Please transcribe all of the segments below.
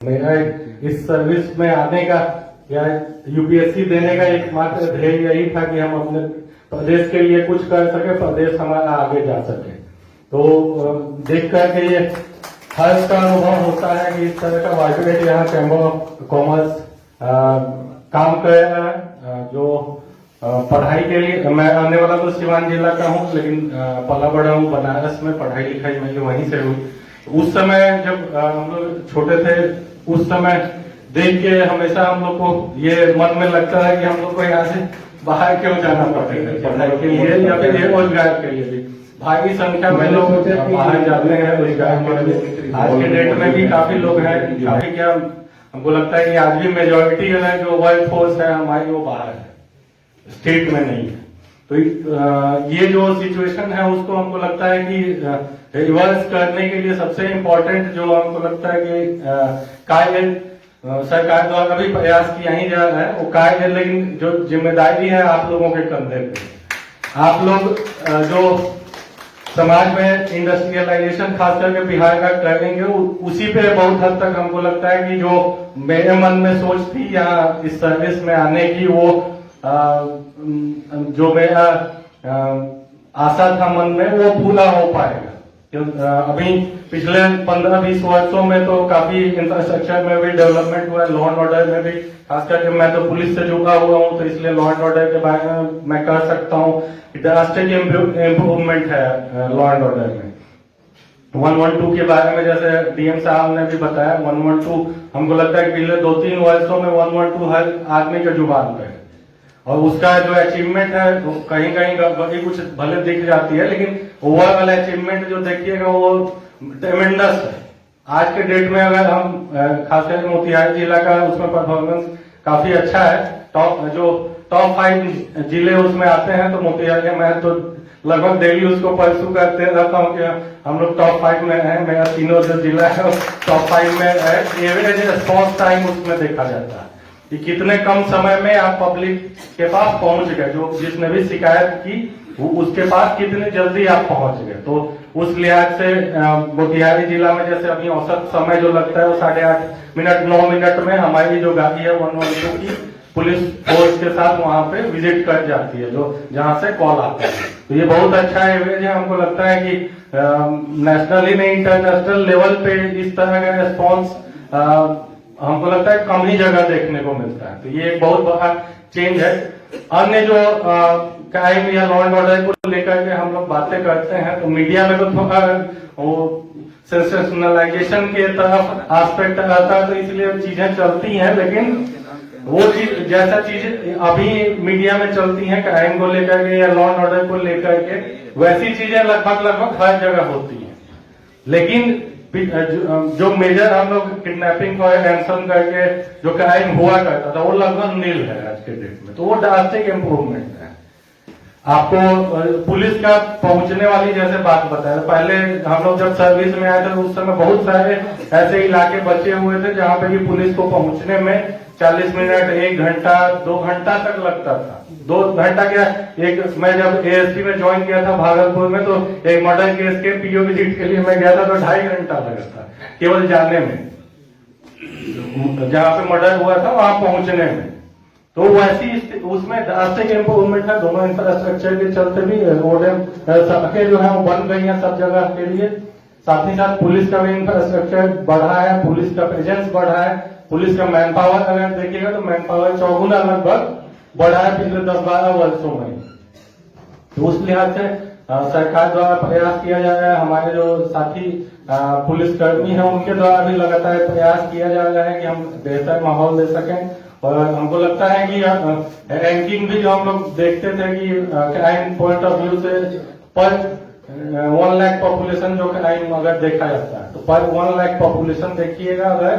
मेरा इस सर्विस में आने का या यूपीएससी देने का एकमात्र ध्येय यही था कि हम अपने प्रदेश के लिए कुछ कर सके, प्रदेश हमारा आगे जा सके। तो देख करके ये हर्ष का अनुभव होता है कि इस तरह का वाइब्रेट यहाँ चैम्बर ऑफ कॉमर्स काम कर रहा है। जो पढ़ाई के लिए, मैं आने वाला तो सिवान जिला का हूँ, लेकिन पला बड़ा हूँ बनारस में, पढ़ाई लिखाई मेरी वहीं से हुई। उस समय जब हम लोग छोटे थे, उस समय देख के हमेशा हम लोग को ये मन में लगता है कि हम लोग को यहाँ से बाहर क्यों जाना पड़ेगा पढ़ाई के लिए या फिर रोजगार के लिए भी। भारी संख्या में लोग बाहर जाते हैं रोजगार के लिए। आज के डेट में भी काफी लोग हैं, काफी क्या हमको लगता है कि आज भी मेजोरिटी है जो वर्क फोर्स है हमारी वो बाहर है, स्टेट में नहीं है। तो ये जो सिचुएशन है उसको हमको लगता है कि रिवर्स करने के लिए सबसे इम्पोर्टेंट जो हमको लगता है कि कार्य सरकार द्वारा भी प्रयास किया ही जा रहा है, वो कार्य है, लेकिन जो जिम्मेदारी है आप लोगों के कंधे पे। आप लोग जो समाज में इंडस्ट्रियलाइजेशन खास करके बिहार का करेंगे, उसी पे बहुत हद तक हमको लगता है कि जो मेरे मन में सोच थी यहाँ इस सर्विस में आने की, वो जो मेरा आशा था मन में, वो पूरा हो पाएगा। अभी पिछले 15-20 वर्षों में तो काफी इंफ्रास्ट्रक्चर में भी डेवलपमेंट हुआ है, लॉ एंड ऑर्डर में भी। खास करके मैं तो पुलिस से जुड़ा हुआ हूँ, तो इसलिए लॉ एंड ऑर्डर के बारे में मैं कह सकता हूँ ड्रास्टिक इम्प्रूवमेंट है लॉ एंड ऑर्डर में। 112 के बारे में जैसे डीएम साहब ने भी बताया, 112 हमको लगता है कि पिछले 2-3 वर्षों में 112 हर आदमी के जुबान पे है, और उसका जो अचीवमेंट है तो कहीं कहीं कुछ भले दिख जाती है, लेकिन ओवरऑल अचीवमेंट जो देखिएगा वो ट्रेमेंडस है। आज के डेट में अगर हम खासकर मोतिहारी जिला का उसमें परफॉर्मेंस काफी अच्छा है, टॉप 5 जिले उसमें आते हैं, तो मोतिहारी मैं तो लगभग डेली उसको परसू करते रहता हूँ कि हम लोग टॉप 5 में हैं। मेरा तीनों जो जिला है टॉप 5 में है। एवरेज रिस्पॉन्स टाइम उसमें देखा जाता है कि कितने कम समय में आप पब्लिक के पास पहुंच गए, जो जिसने भी शिकायत की उसके पास कितने जल्दी आप पहुंच गए। तो उस लिहाज से मोतिहारी जिला में जैसे अभी औसत समय जो लगता है वो 8.5 मिनट 9 मिनट में हमारी जो गाड़ी है 112 की पुलिस फोर्स के साथ वहां पे विजिट कर जाती है, जो जहां से कॉल आता है। तो ये बहुत अच्छा एवरेज है। हमको लगता है कि नेशनली में इंटरनेशनल लेवल पे इस तरह का रिस्पॉन्स हमको लगता है कम ही जगह देखने को मिलता है। तो ये एक बहुत बड़ा चेंज है। अन्य जो क्राइम या लॉ एंड ऑर्डर को लेकर के हम लोग बातें करते हैं, तो मीडिया में तो थोड़ा वो सेंसेशनलाइजेशन के तरफ एस्पेक्ट आता है, तो इसलिए चीजें चलती हैं, लेकिन वो चीज जैसा चीज अभी मीडिया में चलती है क्राइम को लेकर के या लॉ एंड ऑर्डर को लेकर के, वैसी चीजें लगभग हर जगह होती हैं। लेकिन जो मेजर हम लोग किडनैपिंग को रैंसम करके जो क्राइम हुआ करता था वो लगभग नील है आज के डेट में, तो वो ड्रास्टिक इम्प्रूवमेंट है। आपको पुलिस का पहुंचने वाली जैसे बात बताया, पहले हम लोग जब सर्विस में आए थे उस समय बहुत सारे ऐसे इलाके बचे हुए थे जहां पे कि पुलिस को पहुंचने में 40 मिनट 1 घंटा 2 घंटा तक लगता था। 2 घंटा क्या, एक मैं जब एएसपी में ज्वाइन किया था भागलपुर में, तो एक मर्डर केस के पीओ विजिट के लिए मैं गया था, तो 2.5 घंटा लगा था केवल जाने में, जहां पे मर्डर हुआ था वहां पहुंचने में। तो वैसी उसमें ड्रास्टिक इम्प्रूवमेंट है। दोनों इंफ्रास्ट्रक्चर के चलते भी रोडें सड़कें जो है वो बन गई हैं सब जगह के लिए। साथ ही साथ पुलिस का भी इंफ्रास्ट्रक्चर बढ़ा है, पुलिस का प्रेजेंस बढ़ा है, पुलिस का मैन पावर अगर देखिएगा तो मैन पावर 4 गुना लगभग बढ़ा है पिछले 10-12 वर्षों में। तो उस लिहाज से सरकार द्वारा प्रयास किया जा रहा है, हमारे जो साथी पुलिसकर्मी हैं उनके द्वारा भी लगातार प्रयास किया जा रहा है कि हम बेहतर माहौल दे सकें। और हमको लगता है कि रैंकिंग भी जो हम लोग देखते थे कि क्राइम पॉइंट ऑफ व्यू से पर 1 लाख पॉपुलेशन जो क्राइम अगर देखा जाता है, तो पर 1 लाख पॉपुलेशन देखिएगा, अगर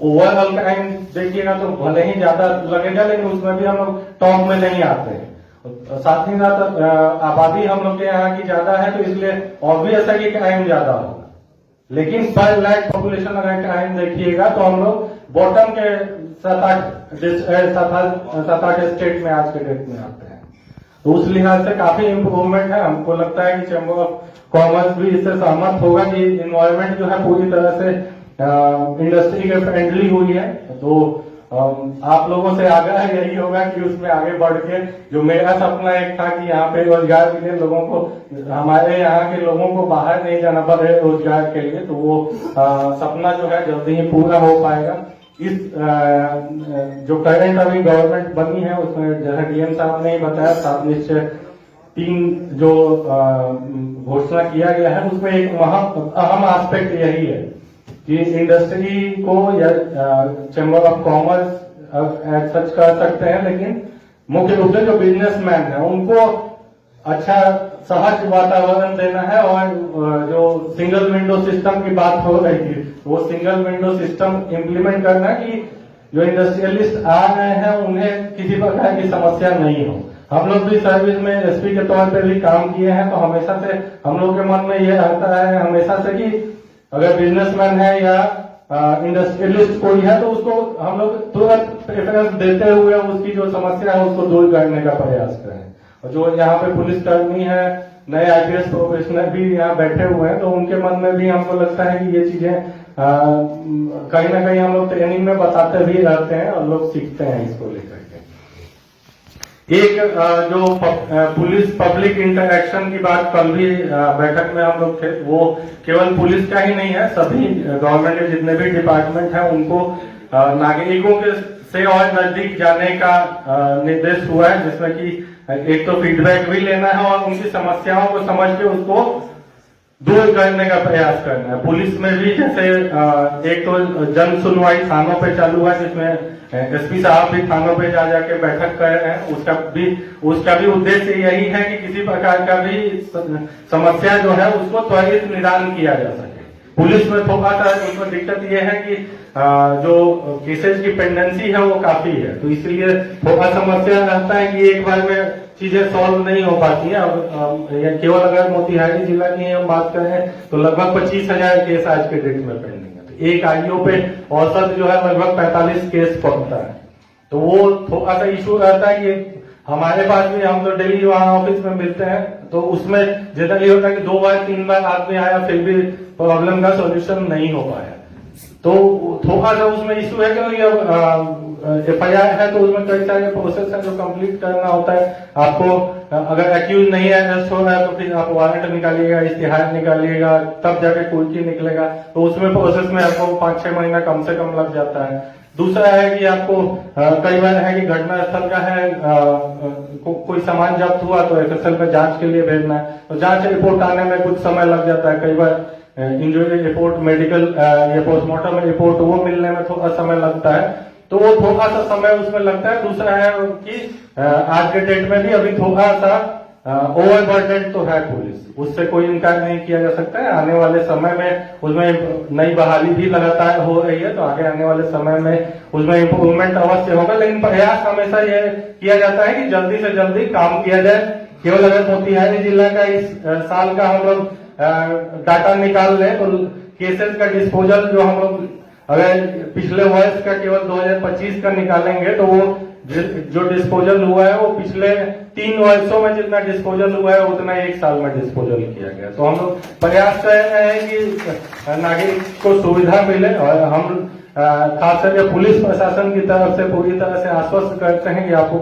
ओवरऑल क्राइम देखिएगा तो भले ही ज्यादा लगेगा, लेकिन उसमें भी हम लोग टॉप में नहीं आते हैं। साथ ही साथ आबादी हम लोग के यहाँ की ज्यादा है, तो इसलिए ऑब्वियस है कि क्राइम ज्यादा होगा। लेकिन पर लाख पॉपुलेशन अगर क्राइम देखिएगा तो हम लोग बॉटम के 7-8 स्टेट में आज के डेट में आते हैं। तो उस लिहाज से काफी इम्प्रूवमेंट है। हमको लगता है कि चैम्बर ऑफ कॉमर्स भी इससे सहमत होगा कि इन्वायरमेंट जो है पूरी तरह से इंडस्ट्री के फ्रेंडली हुई है। तो आप लोगों से आग्रह यही होगा कि उसमें आगे बढ़ के, जो मेरा सपना एक था कि यहाँ पे रोजगार मिले लोगों को, हमारे यहाँ के लोगों को बाहर नहीं जाना पड़े रोजगार के लिए, तो वो सपना जो है जल्दी ही पूरा हो पाएगा। इस जो करंट अभी गवर्नमेंट बनी है उसमें जैसा डीएम साहब ने बताया 7 निश्चय 3 जो घोषणा किया गया है, उसमें एक अहम एस्पेक्ट यही है कि इंडस्ट्री को या chamber of commerce as such कर सकते हैं, लेकिन मुख्य रूप से जो बिजनेसमैन है उनको अच्छा सहज वातावरण देना है। और जो सिंगल विंडो सिस्टम की बात हो रही थी, वो सिंगल विंडो सिस्टम इम्प्लीमेंट करना कि जो इंडस्ट्रियलिस्ट आ रहे हैं उन्हें किसी प्रकार की समस्या नहीं हो। हम लोग भी सर्विस में एसपी के तौर पर भी काम किए हैं, तो हमेशा से हम लोग के मन में ये रहता है हमेशा से कि अगर बिजनेसमैन है या इंडस्ट्रियलिस्ट कोई है तो उसको हम लोग तुरंत प्रेफरेंस देते हुए उसकी जो समस्या है उसको दूर करने का प्रयास करें। और जो यहाँ पे पुलिसकर्मी है, नए आईपीएस प्रोफेशनल भी यहाँ बैठे हुए हैं, तो उनके मन में भी हमको लगता है कि ये चीजें कहीं ना कहीं हम लोग ट्रेनिंग में बताते भी रहते हैं और लोग सीखते हैं इसको लेकर के। एक जो पुलिस पब्लिक इंटरेक्शन की बात कल भी बैठक में हम लोग थे, वो केवल पुलिस का ही नहीं है, सभी गवर्नमेंट के जितने भी डिपार्टमेंट हैं उनको नागरिकों के से और नजदीक जाने का निर्देश हुआ है, जिसमें कि एक तो फीडबैक भी लेना है और उनकी समस्याओं को समझ के उसको दूर करने का प्रयास करना है। पुलिस में भी जैसे एक तो जन सुनवाई थानों पे चालू है, जिसमें एसपी साहब भी थानों पे जा जाके बैठक कर रहे हैं। उसका भी उद्देश्य यही है कि किसी प्रकार का भी समस्या जो है उसको त्वरित निदान किया जा सके। पुलिस में थोड़ा सा उनको दिक्कत ये है कि जो केसेस की पेंडेंसी है वो काफी है, तो इसलिए थोड़ा समस्या रहता है कि एक बार में चीजें सॉल्व नहीं हो पाती है। अब केवल अगर मोतिहारी जिला की हम बात करें तो लगभग 25,000 केस आज के डेट में पेंडिंग है। तो एक आईओ पे औसत जो है लगभग 45 केस पहुंचता है, तो वो थोड़ा सा इशू रहता है कि हमारे पास भी, हम तो डेली वहाँ ऑफिस में मिलते हैं, तो उसमें जनरली होता है कि 2 बार 3 बार आदमी आया फिर भी प्रॉब्लम का सोल्यूशन नहीं हो पाया। तो थोड़ा सा उसमें इशू है कि एफआईआर है तो उसमें कई सारे प्रोसेस है जो कंप्लीट करना होता है। आपको अगर एक्यूज नहीं है, अरेस्ट हो रहा है, तो फिर आप वारंट निकालिएगा, इश्तिहार निकालिएगा, तब जाके कुर्की निकलेगा, तो उसमें प्रोसेस में आपको 5-6 महीना कम से कम लग जाता है। दूसरा है कि आपको कई बार है कि घटना स्थल का है, कोई सामान जब्त हुआ तो एफएसएल में जांच के लिए भेजना है, तो जांच रिपोर्ट आने में कुछ समय लग जाता है। कई बार इंजरी रिपोर्ट, मेडिकल या पोस्टमार्टम रिपोर्ट वो मिलने में थोड़ा समय लगता है, तो वो थोड़ा सा समय उसमें लगता है। दूसरा है कि आज के डेट में भी अभी थोड़ा सा ओवरबर्डन तो है पुलिस, उससे कोई इनकार नहीं किया जा सकता है। आने वाले समय में उसमें नई बहाली भी लगातार हो रही है, तो आगे आने वाले समय में उसमें इम्प्रूवमेंट अवश्य होगा, लेकिन प्रयास हमेशा ये किया जाता है कि जल्दी से जल्दी काम किया जाए। केवल अगर मोतिहारी जिला का इस साल का हम लोग डाटा निकाल लें तो केसेस का डिस्पोजल जो हम लोग अगर पिछले वर्ष का केवल 2025 का निकालेंगे तो वो जो डिस्पोजल हुआ है वो पिछले 3 वर्षों में जितना डिस्पोजल हुआ है उतना 1 साल में डिस्पोजल किया गया। तो हम लोग प्रयास कर रहे हैं कि नागरिक को सुविधा मिले, और हम खास करके पुलिस प्रशासन की तरफ से पूरी तरह से आश्वस्त करते हैं कि आपको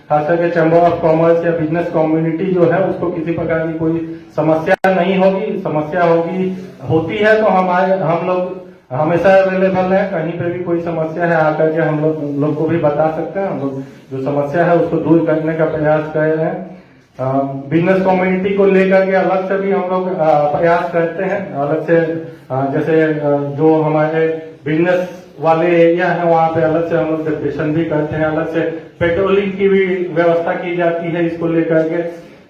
खास करके चैम्बर ऑफ कॉमर्स या बिजनेस कम्युनिटी जो है उसको किसी प्रकार की कोई समस्या नहीं होगी। समस्या होती है तो हम लोग हमेशा अवेलेबल है, कहीं पे भी कोई समस्या है आकर के हम लोग को भी बता सकते हैं। हम लोग जो समस्या है उसको दूर करने का प्रयास कर रहे हैं। बिजनेस कम्युनिटी को लेकर के अलग से भी हम लोग प्रयास करते हैं। अलग से जैसे जो हमारे बिजनेस वाले एरिया है वहाँ पे अलग से हम लोग डिस्कशन भी करते हैं, अलग से पेट्रोलिंग की भी व्यवस्था की जाती है इसको लेकर के।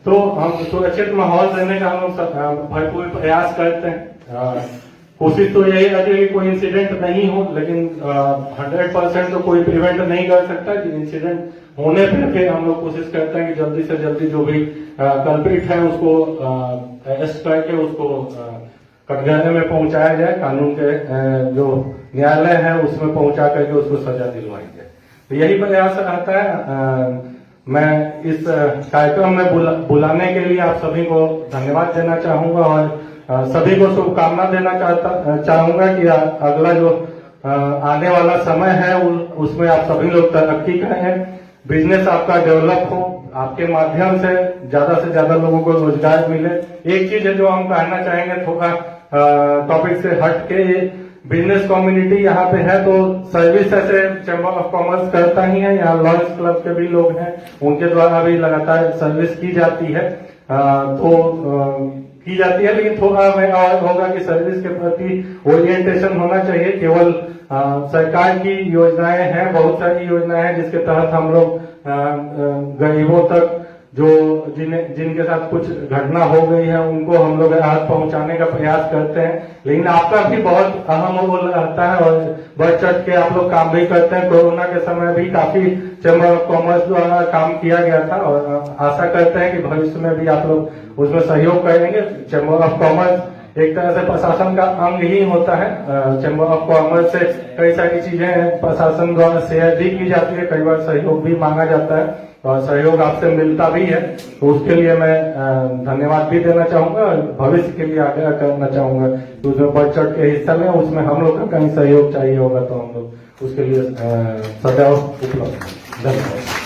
तो हम सुरक्षित माहौल देने का हम लोग भरपूर प्रयास करते हैं। कोशिश तो यही रहती है कि कोई इंसिडेंट नहीं हो, लेकिन 100% तो कोई प्रिवेंट नहीं कर सकता। कि इंसिडेंट होने पर फिर हम लोग कोशिश करते हैं कि जल्दी से जल्दी जो भी कल्प्रिट है उसको अरेस्ट करके उसको कटघरे में पहुंचाया जाए, कानून के जो न्यायालय है उसमें पहुंचा करके उसको सजा दिलवाई जाए। तो यही प्रयास रहता है। मैं इस कार्यक्रम में बुलाने के लिए आप सभी को धन्यवाद देना चाहूंगा, और सभी को शुभकामना देना चाहूंगा कि अगला जो आने वाला समय है उसमें आप सभी लोग तरक्की करें, बिजनेस आपका डेवलप हो, आपके माध्यम से ज्यादा लोगों को रोजगार मिले। एक चीज है जो हम कहना चाहेंगे थोड़ा टॉपिक से हट के, बिजनेस कम्युनिटी यहाँ पे है तो सर्विस ऐसे चैम्बर ऑफ कॉमर्स करता ही है, यहाँ लॉयर्स क्लब के भी लोग हैं, उनके द्वारा भी लगातार सर्विस की जाती है, लेकिन थोड़ा हमें और होगा कि सर्विस के प्रति ओरिएंटेशन होना चाहिए। केवल सरकार की योजनाएं हैं, बहुत सारी योजनाएं हैं जिसके तहत हम लोग गरीबों तक जो जिनके साथ कुछ घटना हो गई है उनको हम लोग राहत पहुंचाने का प्रयास करते हैं, लेकिन आपका भी बहुत अहम रोल रहता है और बढ़ चढ़ के आप लोग काम भी करते हैं। कोरोना के समय भी काफी चैम्बर ऑफ कॉमर्स द्वारा काम किया गया था और आशा करते हैं कि भविष्य में भी आप लोग उसमें सहयोग करेंगे। चैम्बर ऑफ कॉमर्स एक तरह से प्रशासन का अंग ही होता है। चैम्बर ऑफ कॉमर्स से कई सारी चीजें प्रशासन द्वारा शेयर भी की जाती है, कई बार सहयोग भी मांगा जाता है और सहयोग आपसे मिलता भी है, तो उसके लिए मैं धन्यवाद भी देना चाहूंगा और भविष्य के लिए आग्रह करना चाहूंगा कि उसमें बढ़ चढ़ के हिस्सा में उसमें हम लोग का कहीं सहयोग चाहिए होगा तो हम लोग उसके लिए सदैव उपलब्ध। धन्यवाद।